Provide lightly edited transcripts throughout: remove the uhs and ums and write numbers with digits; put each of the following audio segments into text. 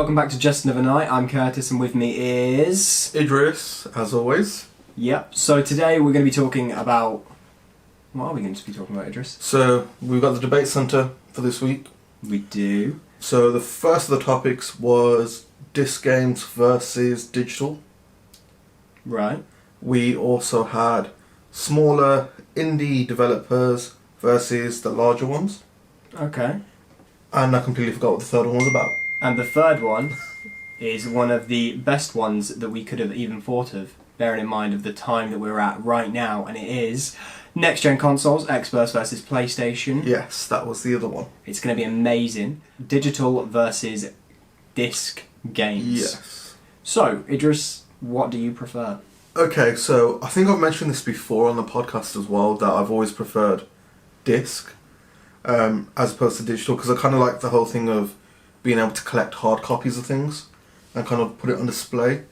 welcome back to Just Another Night. I'm Curtis and with me is... Idris, as always. Yep, so today we're going to be talking about... What are we going to be talking about, Idris? So, we've got the debate centre for this week. We do. So, the first of the topics was disc games versus digital. Right. We also had smaller indie developers versus the larger ones. Okay. And I completely forgot what the third one was about. And the third one is one of the best ones that we could have even thought of, bearing in mind of the time that we're at right now, and it is next-gen consoles, Xbox versus PlayStation. Yes, that was the other one. It's going to be amazing. Digital versus disc games. Yes. So, Idris, what do you prefer? Okay, so I think I've mentioned this before on the podcast as well, that I've always preferred disc as opposed to digital, because I kind of like the whole thing of being able to collect hard copies of things and kind of put it on display.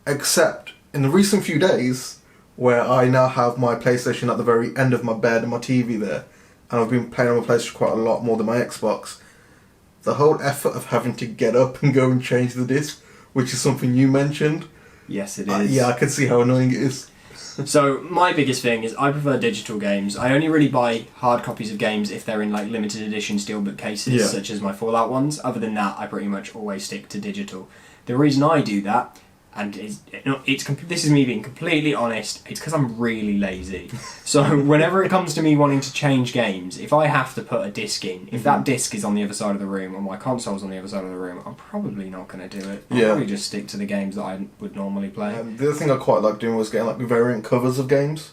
Except in the recent few days, where I now have my PlayStation at the very end of my bed and my TV there, and I've been playing on my PlayStation quite a lot more than my Xbox, the whole effort of having to get up and go and change the disc, which is something you mentioned. Yes, it is. Yeah, I can see how annoying it is. So, my biggest thing is I prefer digital games. I only really buy hard copies of games if they're in like limited edition steelbook cases, such as my Fallout ones. Other than that, I pretty much always stick to digital. The reason I do that, and this is me being completely honest, it's because I'm really lazy. So whenever it comes to me wanting to change games, if I have to put a disc in, if that disc is on the other side of the room or my console's on the other side of the room, I'm probably not going to do it. I'll probably just stick to the games that I would normally play. The other thing I quite like doing was getting like variant covers of games.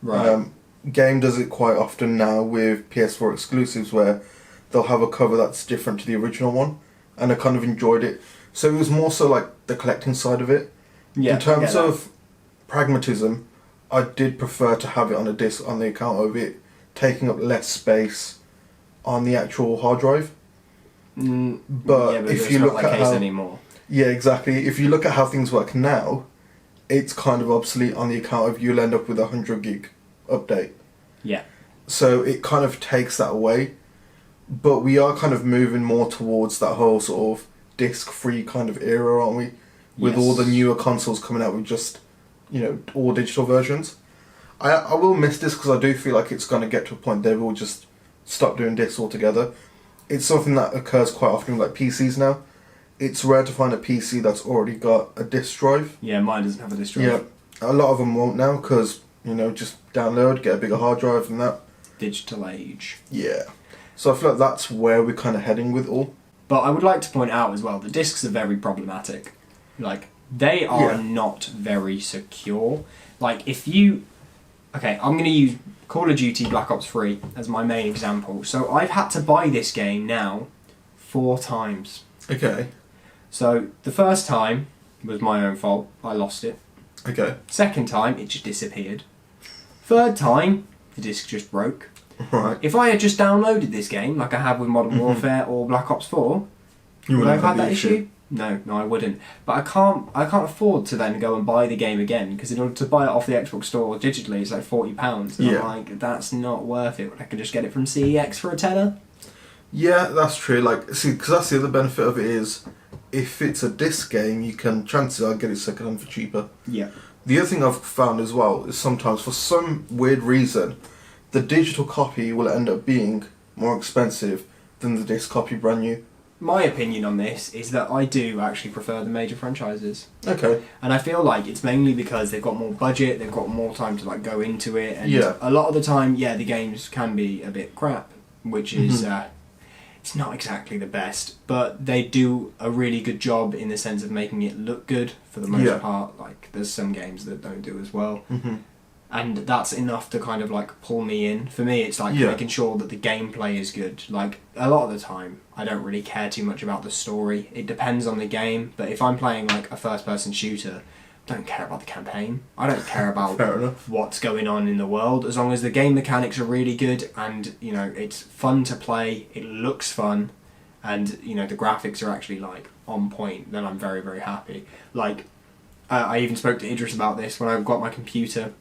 Right. Game does it quite often now with PS4 exclusives, where they'll have a cover that's different to the original one, and I kind of enjoyed it. So it was more so like the collecting side of it. Yeah, in terms of pragmatism, I did prefer to have it on a disc on the account of it taking up less space on the actual hard drive. But if you look at how anymore. Yeah, exactly. If you look at how things work now, it's kind of obsolete on the account of you'll end up with a 100 gig update. Yeah. So it kind of takes that away. But we are kind of moving more towards that whole sort of disc-free kind of era, aren't we? With all the newer consoles coming out with just, all digital versions. I will miss this because I do feel like it's going to get to a point they will just stop doing discs altogether. It's something that occurs quite often with like PCs now. It's rare to find a PC that's already got a disc drive. Yeah, mine doesn't have a disc drive. Yeah, a lot of them won't now because, just download, get a bigger hard drive and that. Digital age. Yeah. So I feel like that's where we're kind of heading with all. But I would like to point out as well, the discs are very problematic. Like, they are not very secure. Like, if you... Okay, I'm going to use Call of Duty Black Ops 3 as my main example. So I've had to buy this game now 4 times. Okay. So the first time was my own fault. I lost it. Okay. Second time, it just disappeared. Third time, the disc just broke. Right. If I had just downloaded this game, like I have with Modern Warfare or Black Ops 4, would I have had that issue? No, I wouldn't. But I can't afford to then go and buy the game again, because in order to buy it off the Xbox store digitally, it's like £40. And I'm like, that's not worth it. I could just get it from CEX for a tenner. Yeah, that's true. Like, see, because that's the other benefit of it is, if it's a disc game, you can chances are get it secondhand for cheaper. Yeah. The other thing I've found as well is sometimes, for some weird reason, the digital copy will end up being more expensive than the disc copy brand new. My opinion on this is that I do actually prefer the major franchises. Okay. And I feel like it's mainly because they've got more budget, they've got more time to like go into it, and a lot of the time, the games can be a bit crap, which is it's not exactly the best, but they do a really good job in the sense of making it look good for the most part. Like, there's some games that don't do as well. And that's enough to kind of like pull me in. For me, it's like making sure that the gameplay is good. Like, a lot of the time, I don't really care too much about the story. It depends on the game, but if I'm playing like a first-person shooter, I don't care about the campaign. I don't care about what's going on in the world. As long as the game mechanics are really good and, it's fun to play, it looks fun, and, the graphics are actually like on point, then I'm very, very happy. Like, I even spoke to Idris about this when I got my computer.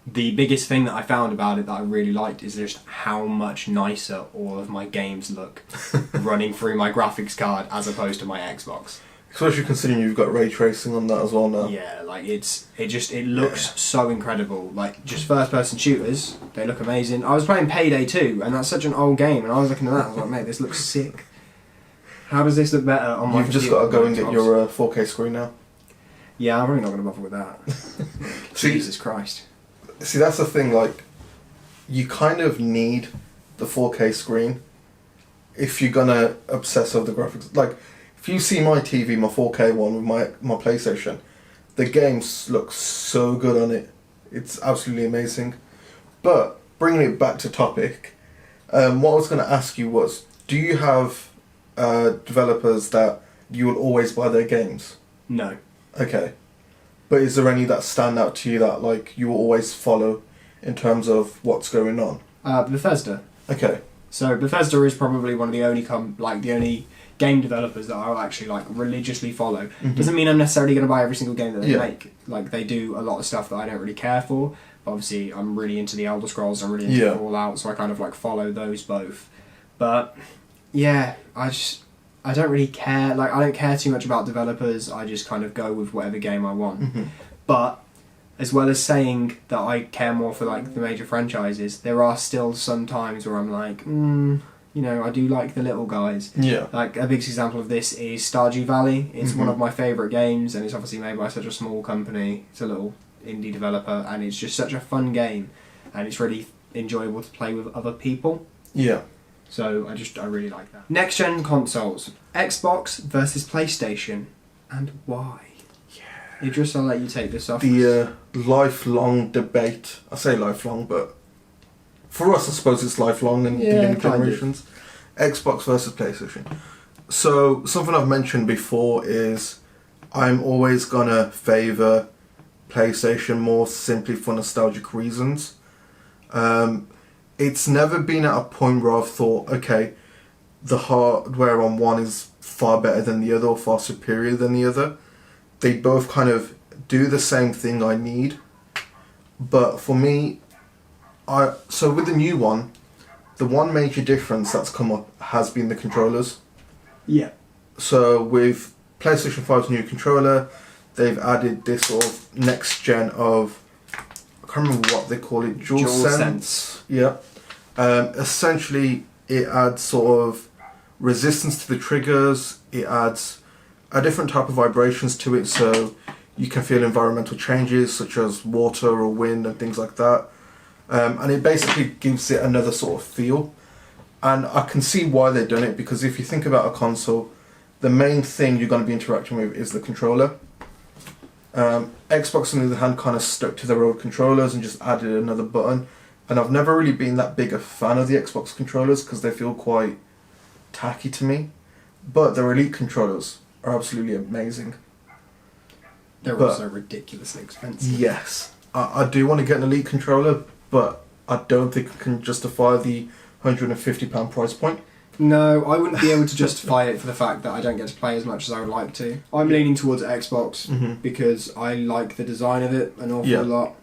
the biggest thing that I found about it that I really liked is just how much nicer all of my games look running through my graphics card as opposed to my Xbox. Especially considering you've got ray tracing on that as well now. Yeah, like it looks so incredible. Like just first person shooters, they look amazing. I was playing Payday 2 and that's such an old game, and I was looking at that, I was like, mate, this looks sick. How does this look better on my computer? You've just got to go and get your 4K screen now. Yeah, I'm really not going to bother with that. Jesus Christ. See, that's the thing, like, you kind of need the 4K screen if you're going to obsess over the graphics. Like, if you see my TV, my 4K one with my PlayStation, the games look so good on it. It's absolutely amazing. But, bringing it back to topic, what I was going to ask you was, do you have developers that you will always buy their games? No. Okay. But is there any that stand out to you that like you will always follow in terms of what's going on? Bethesda. Okay. So Bethesda is probably one of the only the only game developers that I'll actually like religiously follow. Mm-hmm. Doesn't mean I'm necessarily going to buy every single game that they make. Like they do a lot of stuff that I don't really care for. But obviously, I'm really into the Elder Scrolls. I'm really into Fallout, so I kind of like follow those both. But yeah, I don't really care. Like, I don't care too much about developers. I just kind of go with whatever game I want. Mm-hmm. But as well as saying that I care more for like the major franchises, there are still some times where I'm like, I do like the little guys. Yeah. Like a big example of this is Stardew Valley. It's one of my favourite games, and it's obviously made by such a small company. It's a little indie developer, and it's just such a fun game, and it's really enjoyable to play with other people. Yeah. So I really like that. Next gen consoles. Xbox versus PlayStation. And why? Yeah. Idris, I'll let you take this off. The lifelong debate. I say lifelong, but for us I suppose it's lifelong in the young generations. Xbox versus PlayStation. So something I've mentioned before is I'm always gonna favour PlayStation more simply for nostalgic reasons. It's never been at a point where I've thought, okay, the hardware on one is far better than the other or far superior than the other. They both kind of do the same thing I need. But for me, so with the new one, the one major difference that's come up has been the controllers. Yeah. So with PlayStation 5's new controller, they've added this sort of next gen of, I can't remember what they call it, DualSense. Yeah. Essentially, it adds sort of resistance to the triggers. It adds a different type of vibrations to it, so you can feel environmental changes such as water or wind and things like that. And it basically gives it another sort of feel. And I can see why they've done it, because if you think about a console, the main thing you're going to be interacting with is the controller. Xbox, on the other hand, kind of stuck to their old controllers and just added another button. And I've never really been that big a fan of the Xbox controllers because they feel quite tacky to me. But their Elite controllers are absolutely amazing. They're also ridiculously expensive. Yes. I do want to get an Elite controller, but I don't think I can justify the £150 price point. No, I wouldn't be able to justify it for the fact that I don't get to play as much as I would like to. I'm leaning towards Xbox because I like the design of it an awful lot.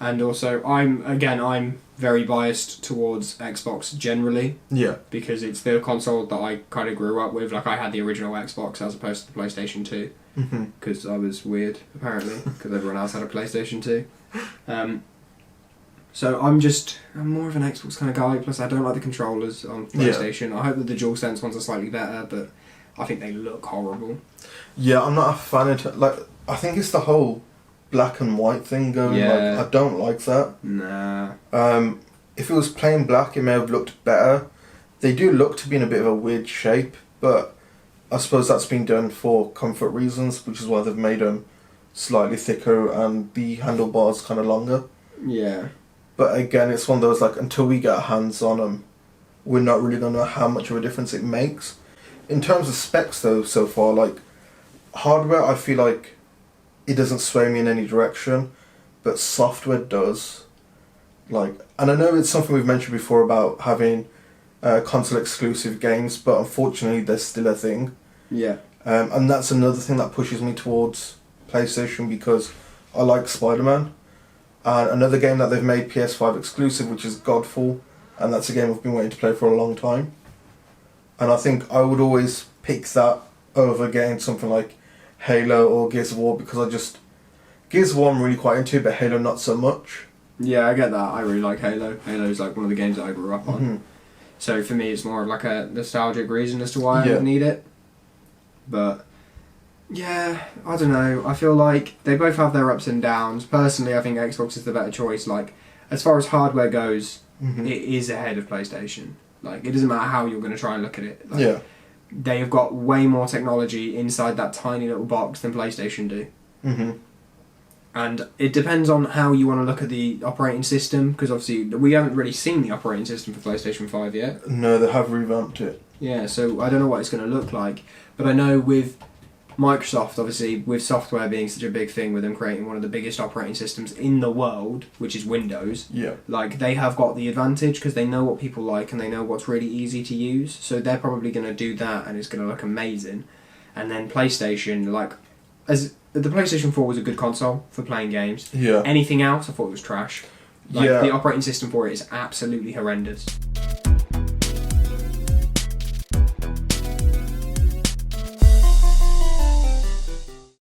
And also, I'm very biased towards Xbox generally. Yeah. Because it's the console that I kind of grew up with. Like, I had the original Xbox as opposed to the PlayStation 2. Because I was weird, apparently. Because everyone else had a PlayStation 2. So I'm more of an Xbox kind of guy. Plus, I don't like the controllers on PlayStation. Yeah. I hope that the DualSense ones are slightly better, but I think they look horrible. Yeah, I'm not a fan of... I think it's the whole black and white thing going. Yeah. I don't like that. Nah. If it was plain black, it may have looked better. They do look to be in a bit of a weird shape, but I suppose that's been done for comfort reasons, which is why they've made them slightly thicker and the handlebars kind of longer. Yeah. But again, it's one of those, until we get our hands on them, we're not really going to know how much of a difference it makes. In terms of specs, though, so far, hardware, I feel like it doesn't sway me in any direction, but software does. And I know it's something we've mentioned before about having console-exclusive games, but unfortunately, there's still a thing. Yeah. And that's another thing that pushes me towards PlayStation, because I like Spider-Man. Another game that they've made PS5 exclusive, which is Godfall, and that's a game I've been waiting to play for a long time. And I think I would always pick that over getting something like Halo or Gears of War, because Gears of War I'm really quite into, but Halo not so much. Yeah, I get that. I really like Halo. Halo's like one of the games that I grew up on. Mm-hmm. So for me, it's more of like a nostalgic reason as to why I would need it. But yeah, I don't know. I feel like they both have their ups and downs. Personally, I think Xbox is the better choice. Like, as far as hardware goes, it is ahead of PlayStation. Like, it doesn't matter how you're going to try and look at it. Like, they have got way more technology inside that tiny little box than PlayStation do. Mm-hmm. And it depends on how you want to look at the operating system, because obviously we haven't really seen the operating system for PlayStation 5 yet. No, they have revamped it. Yeah, so I don't know what it's going to look like. But I know with Microsoft, obviously, with software being such a big thing, with them creating one of the biggest operating systems in the world, which is Windows, like, they have got the advantage because they know what people like and they know what's really easy to use. So they're probably going to do that and it's going to look amazing. And then PlayStation, like, as the PlayStation 4 was a good console for playing games. Yeah. Anything else, I thought it was trash. Like, the operating system for it is absolutely horrendous.